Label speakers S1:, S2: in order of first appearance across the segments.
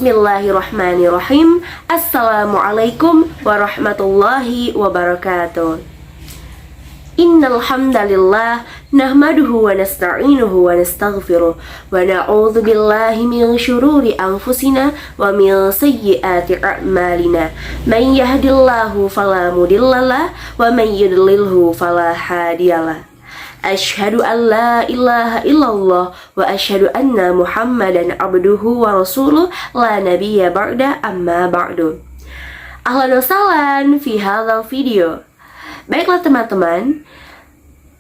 S1: Bismillahirrahmanirrahim. Assalamualaikum warahmatullahi wabarakatuh. Innal hamdalillah nahmaduhu wa nasta'inuhu wa nastaghfiruh wa na'udzu billahi min syururi anfusina wa min sayyiati a'malina. Man yahdihillahu fala mudhillalah wa man yudlilhu fala hadiyalah. Asyhadu an la ilaha illallah wa asyhadu anna Muhammadan abduhu wa rasuluh la nabiyya ba'da amma ba'du. Ahlan wa sahlan fi hadzal video. Baiklah teman-teman,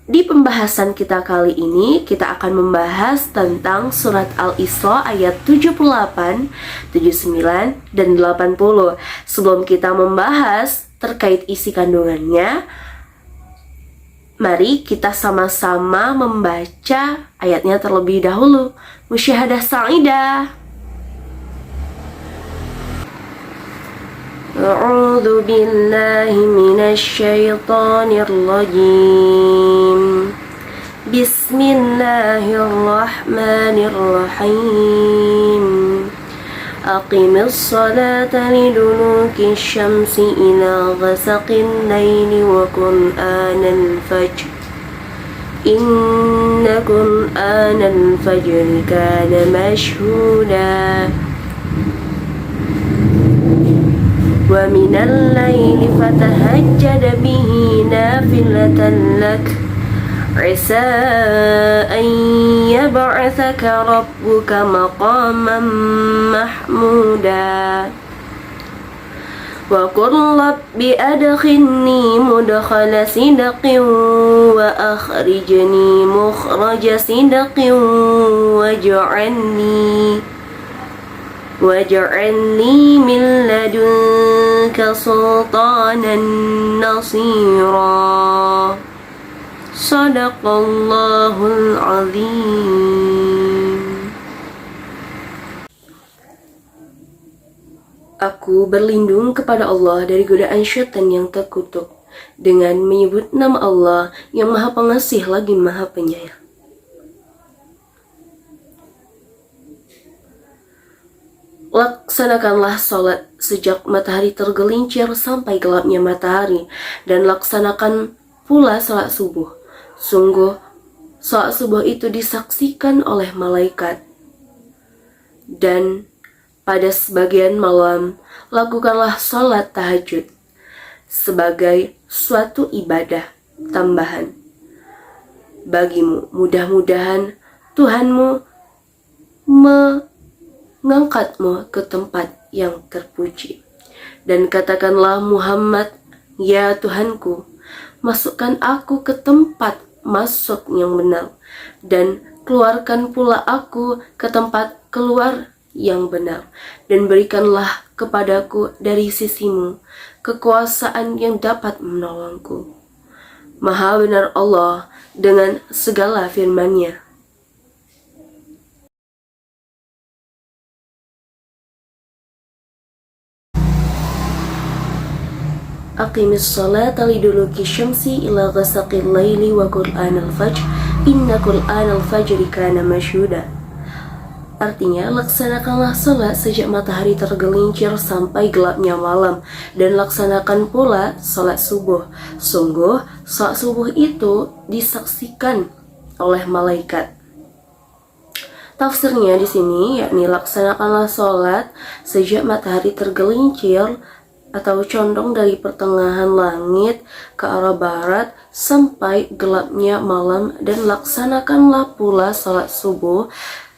S1: di pembahasan kita kali ini kita akan membahas tentang surat Al-Isra ayat 78, 79 dan 80. Sebelum kita membahas terkait isi kandungannya, mari kita sama-sama membaca ayatnya terlebih dahulu. Musyahadah sa'idah. A'udzu billahi minasy syaithanir rajim. Bismillahirrahmanirrahim. Aqimis salata liduluki syamsi ila ghasaqin laili wa qur'anal fajr. Inna qur'anal fajri kana mashhuda. Wa minal laili fatahajjad bihi nafilatan lak. Asa an yab'athaka rabbuka maqaman mahmuda. Wa qul rabbi adkhilni mudkhala sidqin wa akhrijni mukhraja sidqin waj'alni min ladunka sultanan nasira. Sadaqallahul azim. Aku berlindung kepada Allah dari godaan syaitan yang terkutuk dengan menyebut nama Allah yang Maha Pengasih lagi Maha Penyayang. Laksanakanlah sholat sejak matahari tergelincir sampai gelapnya matahari, dan laksanakan pula sholat subuh. Sungguh, sholat subuh itu disaksikan oleh malaikat. Dan pada sebagian malam, lakukanlah sholat tahajud sebagai suatu ibadah tambahan bagimu. Mudah-mudahan Tuhanmu mengangkatmu ke tempat yang terpuji. Dan katakanlah Muhammad, ya Tuhanku, masukkan aku ke tempat masuk yang benar, dan keluarkan pula aku ke tempat keluar yang benar, dan berikanlah kepadaku dari sisimu kekuasaan yang dapat menolongku. Maha benar Allah dengan segala firman-Nya. Aqimis salata liduluki syamsi ila ghasaqil laili wa qur'anal fajr. Inna qur'anal fajri kana mashhuda. Artinya, laksanakanlah salat sejak matahari tergelincir sampai gelapnya malam, dan laksanakan pula salat subuh. Sungguh, salat subuh itu disaksikan oleh malaikat. Tafsirnya di sini yakni laksanakanlah salat sejak matahari tergelincir atau condong dari pertengahan langit ke arah barat sampai gelapnya malam, dan laksanakanlah pula salat subuh.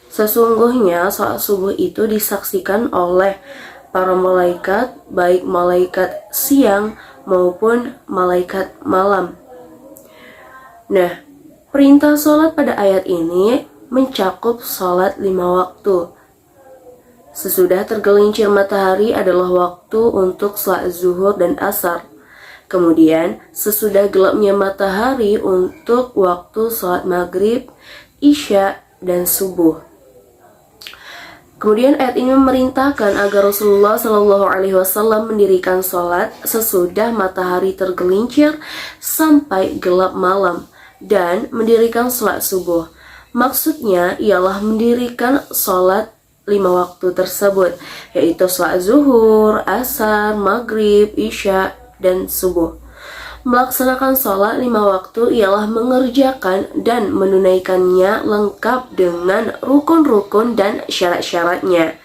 S1: Sesungguhnya salat subuh itu disaksikan oleh para malaikat, baik malaikat siang maupun malaikat malam. Nah, perintah salat pada ayat ini mencakup salat 5 waktu. Sesudah tergelincir matahari adalah waktu untuk salat zuhur dan asar. Kemudian sesudah gelapnya matahari untuk waktu salat maghrib, isya, dan subuh. Kemudian ayat ini memerintahkan agar Rasulullah SAW mendirikan salat sesudah matahari tergelincir sampai gelap malam, dan mendirikan salat subuh. Maksudnya ialah mendirikan salat 5 waktu tersebut, yaitu sholat zuhur, asar, maghrib, isya, dan subuh. Melaksanakan sholat 5 waktu ialah mengerjakan dan menunaikannya lengkap dengan rukun-rukun dan syarat-syaratnya.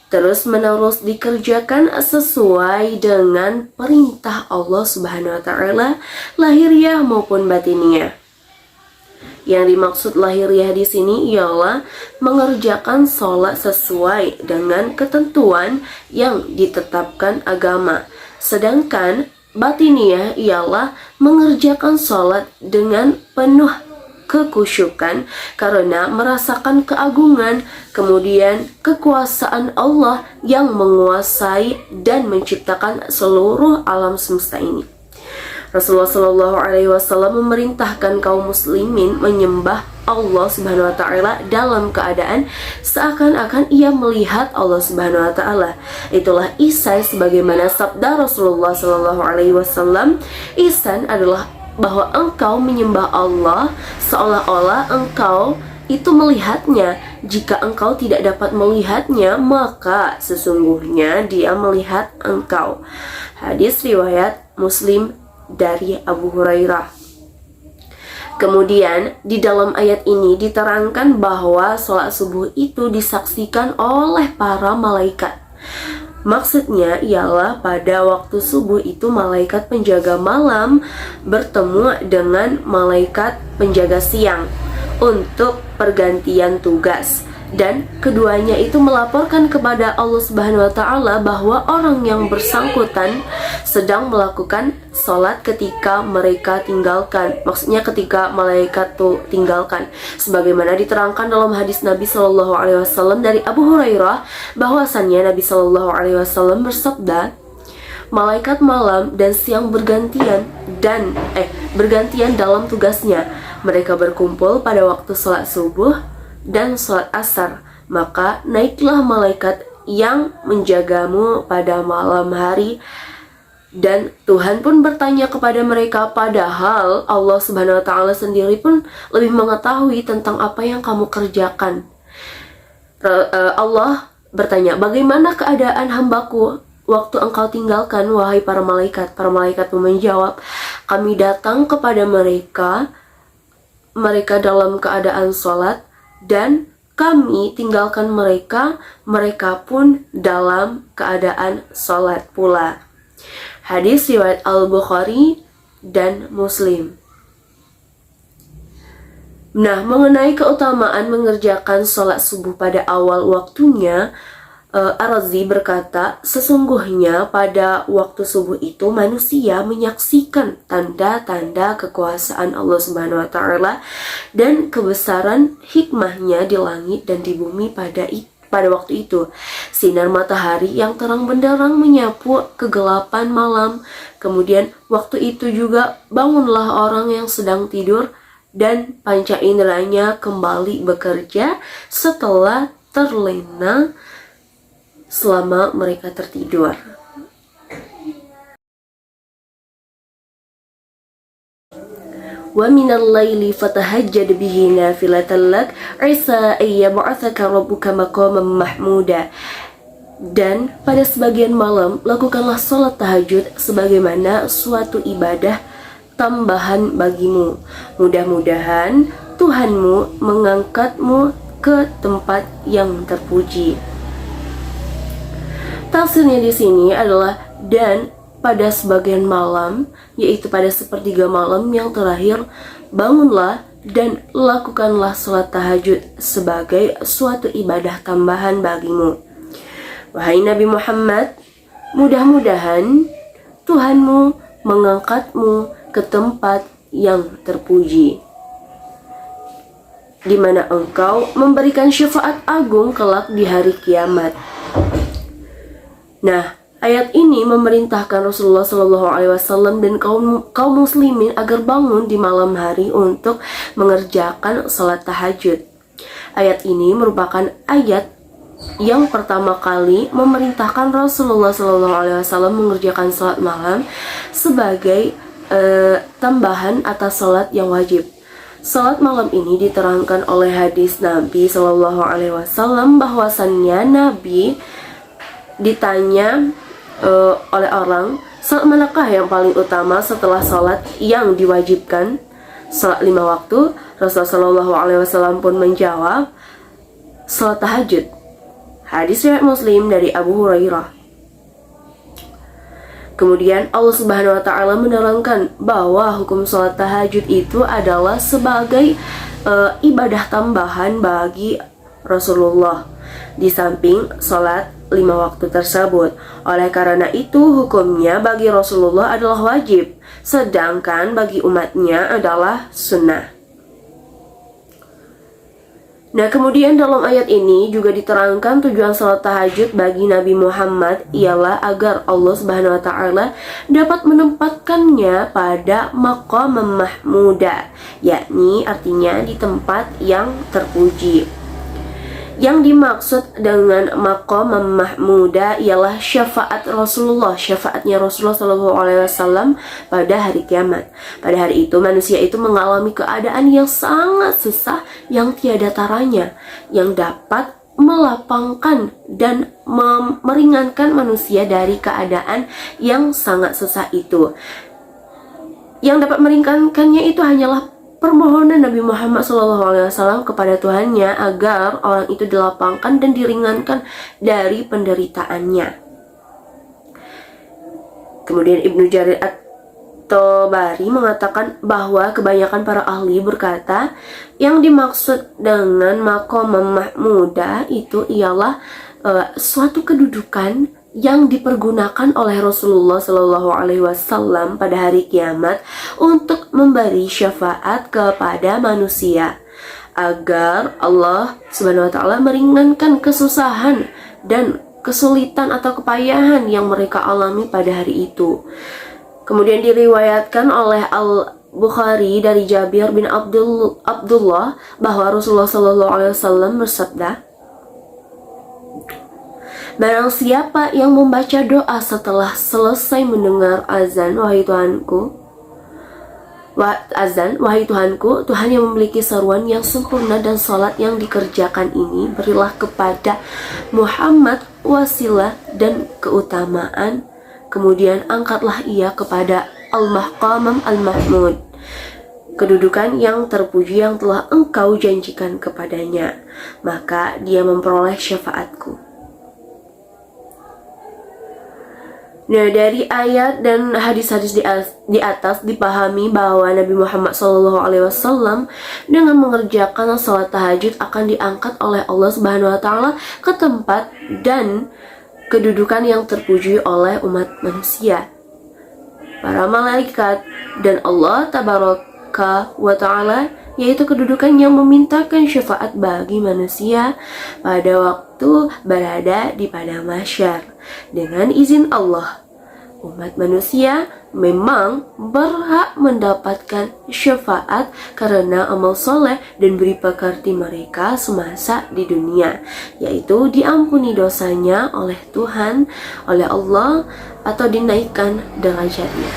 S1: Terus menerus dikerjakan sesuai dengan perintah Allah Subhanahu wa taala, lahiriah maupun batiniah. Yang dimaksud lahiriah di sini ialah mengerjakan sholat sesuai dengan ketentuan yang ditetapkan agama. Sedangkan batiniah ialah mengerjakan sholat dengan penuh kekusyukan karena merasakan keagungan, kemudian kekuasaan Allah yang menguasai dan menciptakan seluruh alam semesta ini. Rasulullah Shallallahu Alaihi Wasallam memerintahkan kaum muslimin menyembah Allah Subhanahu Wa Taala dalam keadaan seakan-akan ia melihat Allah Subhanahu Wa Taala. Itulah ihsan, sebagaimana sabda Rasulullah Shallallahu Alaihi Wasallam, ihsan adalah bahwa engkau menyembah Allah seolah-olah engkau itu melihatnya. Jika engkau tidak dapat melihatnya, maka sesungguhnya dia melihat engkau. Hadis riwayat Muslim dari Abu Hurairah. Kemudian di dalam ayat ini diterangkan bahwa sholat subuh itu disaksikan oleh para malaikat. Maksudnya ialah pada waktu subuh itu malaikat penjaga malam bertemu dengan malaikat penjaga siang untuk pergantian tugas. Dan keduanya itu melaporkan kepada Allah Subhanahu wa taala bahwa orang yang bersangkutan sedang melakukan sholat ketika mereka tinggalkan. Maksudnya ketika malaikat tuh tinggalkan. Sebagaimana diterangkan dalam hadis Nabi Shallallahu Alaihi Wasallam dari Abu Hurairah, bahwasannya Nabi Shallallahu Alaihi Wasallam bersabda, malaikat malam dan siang bergantian dalam tugasnya. Mereka berkumpul pada waktu sholat subuh dan sholat asar, maka naiklah malaikat yang menjagamu pada malam hari, dan Tuhan pun bertanya kepada mereka, padahal Allah Subhanahu wa taala sendiri pun lebih mengetahui tentang apa yang kamu kerjakan. Allah bertanya, bagaimana keadaan hambaku waktu engkau tinggalkan, wahai para malaikat? Para malaikat pun menjawab, kami datang kepada mereka dalam keadaan sholat, dan kami tinggalkan mereka pun dalam keadaan sholat pula. Hadis riwayat Al-Bukhari dan Muslim. Nah, mengenai keutamaan mengerjakan sholat subuh pada awal waktunya, Ar-Razi berkata, sesungguhnya pada waktu subuh itu manusia menyaksikan tanda-tanda kekuasaan Allah Subhanahu wa taala dan kebesaran hikmahnya di langit dan di bumi pada waktu itu. Sinar matahari yang terang benderang menyapu kegelapan malam. Kemudian waktu itu juga bangunlah orang yang sedang tidur dan panca inderanya kembali bekerja setelah terlena selama mereka tertidur. Wa minal laili fatahajjad bihi nafilatan lak asa ayyab'atsaka rabbuka maqaman mahmuda. Dan pada sebagian malam lakukanlah sholat tahajud sebagaimana suatu ibadah tambahan bagimu. Mudah-mudahan Tuhanmu mengangkatmu ke tempat yang terpuji. Tafsirnya di sini adalah dan pada sebagian malam, yaitu pada sepertiga malam yang terakhir, bangunlah dan lakukanlah sholat tahajud sebagai suatu ibadah tambahan bagimu. Wahai Nabi Muhammad, mudah-mudahan Tuhanmu mengangkatmu ke tempat yang terpuji, di mana engkau memberikan syafaat agung kelak di hari kiamat. Nah, ayat ini memerintahkan Rasulullah Shallallahu Alaihi Wasallam dan kaum muslimin agar bangun di malam hari untuk mengerjakan salat tahajud. Ayat ini merupakan ayat yang pertama kali memerintahkan Rasulullah Shallallahu Alaihi Wasallam mengerjakan salat malam sebagai tambahan atas salat yang wajib. Salat malam ini diterangkan oleh hadis Nabi Shallallahu Alaihi Wasallam bahwasannya Nabi ditanya oleh orang, salat manakah yang paling utama setelah salat yang diwajibkan, salat 5 waktu? Rasulullah Shallallahu Alaihi Wasallam pun menjawab, salat tahajud. Hadis riwayat Muslim dari Abu Hurairah. Kemudian Allah Subhanahu wa taala menerangkan bahwa hukum sholat tahajud itu adalah sebagai ibadah tambahan bagi Rasulullah di samping sholat 5 waktu tersebut. Oleh karena itu hukumnya bagi Rasulullah adalah wajib, sedangkan bagi umatnya adalah sunnah. Nah, kemudian dalam ayat ini juga diterangkan tujuan salat tahajud bagi Nabi Muhammad ialah agar Allah Subhanahu wa taala dapat menempatkannya pada maqam mahmuda, yakni artinya di tempat yang terpuji. Yang dimaksud dengan maqam mahmuda ialah syafaat Rasulullah, syafaatnya Rasulullah Shallallahu Alaihi Wasallam pada hari kiamat. Pada hari itu manusia itu mengalami keadaan yang sangat susah yang tiada taranya, yang dapat melapangkan dan meringankan manusia dari keadaan yang sangat susah itu. Yang dapat meringankannya itu hanyalah permohonan Nabi Muhammad SAW kepada Tuhannya agar orang itu dilapangkan dan diringankan dari penderitaannya. Kemudian Ibnu Jarir At-Tabari mengatakan bahwa kebanyakan para ahli berkata yang dimaksud dengan maqam mahmuda itu ialah suatu kedudukan yang dipergunakan oleh Rasulullah Shallallahu Alaihi Wasallam pada hari kiamat untuk memberi syafaat kepada manusia agar Allah Subhanahu Wa Taala meringankan kesusahan dan kesulitan atau kepayahan yang mereka alami pada hari itu. Kemudian diriwayatkan oleh Al-Bukhari dari Jabir bin Abdullah bahwa Rasulullah Shallallahu Alaihi Wasallam bersabda, barang siapa yang membaca doa setelah selesai mendengar azan, wahai Tuhanku, Tuhan yang memiliki seruan yang sempurna dan salat yang dikerjakan ini, berilah kepada Muhammad wasilah dan keutamaan, kemudian angkatlah ia kepada Al-Maqam Al-Mahmud, kedudukan yang terpuji yang telah engkau janjikan kepadanya, maka dia memperoleh syafaatku. Nah, dari ayat dan hadis-hadis di atas dipahami bahwa Nabi Muhammad SAW dengan mengerjakan salat tahajud akan diangkat oleh Allah Subhanahu Wa Taala ke tempat dan kedudukan yang terpuji oleh umat manusia, para malaikat, dan Allah Tabaraka wa Ta'ala, yaitu kedudukan yang memintakan syafaat bagi manusia pada waktu berada di padang mahsyar. Dengan izin Allah, umat manusia memang berhak mendapatkan syafaat karena amal soleh dan beri pekerti mereka semasa di dunia, yaitu diampuni dosanya oleh Tuhan, oleh Allah, atau dinaikkan derajatnya.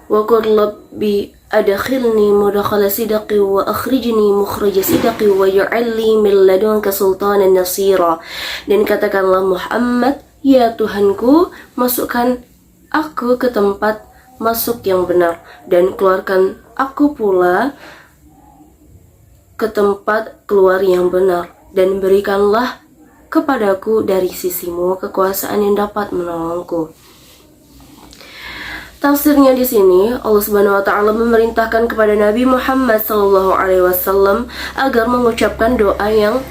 S1: Wa qur rabbi adkhilni mudkhala sidqi wa akhrijni mukhraja sidqi wa ja'alni min ladunka sultanan nasira. Dan katakanlah Muhammad, ya Tuhanku, masukkan aku ke tempat masuk yang benar dan keluarkan aku pula ke tempat keluar yang benar, dan berikanlah kepadaku dari sisimu kekuasaan yang dapat menolongku. Tafsirnya di sini, Allah Subhanahu wa taala memerintahkan kepada Nabi Muhammad sallallahu alaihi wasallam agar mengucapkan doa yang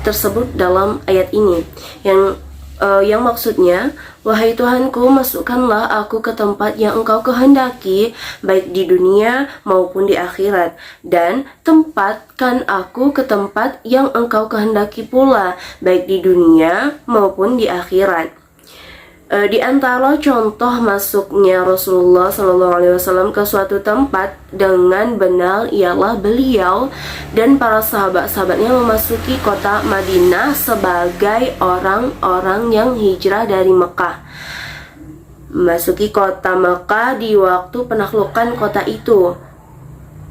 S1: tersebut dalam ayat ini, yang maksudnya, wahai Tuhanku, masukkanlah aku ke tempat yang engkau kehendaki, baik di dunia maupun di akhirat, dan tempatkan aku ke tempat yang engkau kehendaki pula, baik di dunia maupun di akhirat. Di antara contoh masuknya Rasulullah SAW ke suatu tempat dengan benar ialah beliau dan para sahabat-sahabatnya memasuki kota Madinah sebagai orang-orang yang hijrah dari Mekah. memasuki kota Makkah di waktu penaklukan kota itu,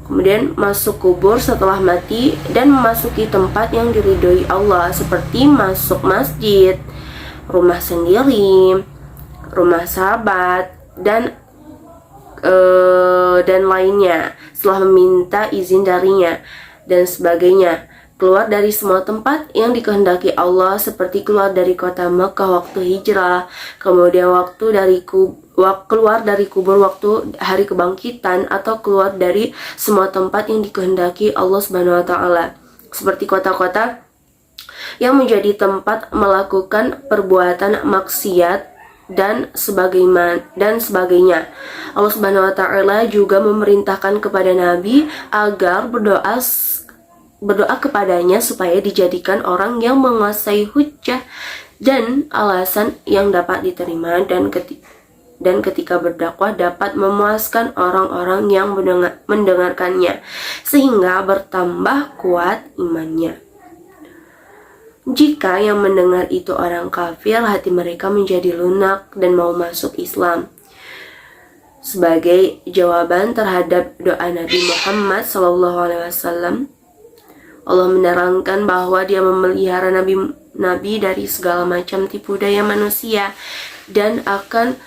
S1: kemudian masuk kubur setelah mati, dan memasuki tempat yang diridhoi Allah seperti masuk masjid, rumah sendiri, rumah sahabat, dan lainnya setelah meminta izin darinya dan sebagainya. Keluar dari semua tempat yang dikehendaki Allah seperti keluar dari kota Mekah waktu hijrah, kemudian keluar dari kubur waktu hari kebangkitan, atau keluar dari semua tempat yang dikehendaki Allah Subhanahu wa taala seperti kota-kota yang menjadi tempat melakukan perbuatan maksiat dan sebagainya. Allah Subhanahu wa taala juga memerintahkan kepada Nabi agar berdoa kepadanya supaya dijadikan orang yang menguasai hujjah dan alasan yang dapat diterima, dan ketika berdakwah dapat memuaskan orang-orang yang mendengarkannya sehingga bertambah kuat imannya. Jika yang mendengar itu orang kafir, hati mereka menjadi lunak dan mau masuk Islam. Sebagai jawaban terhadap doa Nabi Muhammad SAW, Allah menerangkan bahwa Dia memelihara nabi dari segala macam tipu daya manusia dan akan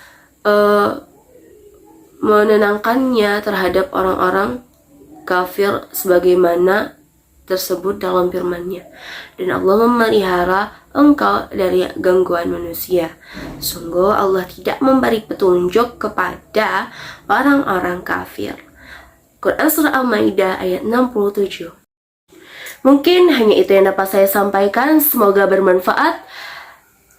S1: menenangkannya terhadap orang-orang kafir sebagaimana tersebut dalam firman-Nya. Dan Allah memelihara engkau dari gangguan manusia. Sungguh Allah tidak memberi petunjuk kepada orang-orang kafir. Quran Surah Al-Maidah ayat 67. Mungkin hanya itu yang dapat saya sampaikan. Semoga bermanfaat.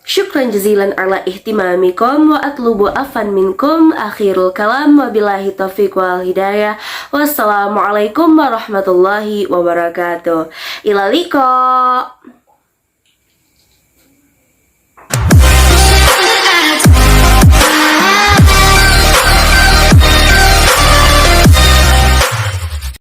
S1: Syukran jazilan ala ihtimamikum wa atlubu afan minkum. Akhirul kalam wabillahi taufiq wal hidayah. Wassalamualaikum warahmatullahi wabarakatuh. Ila liqa.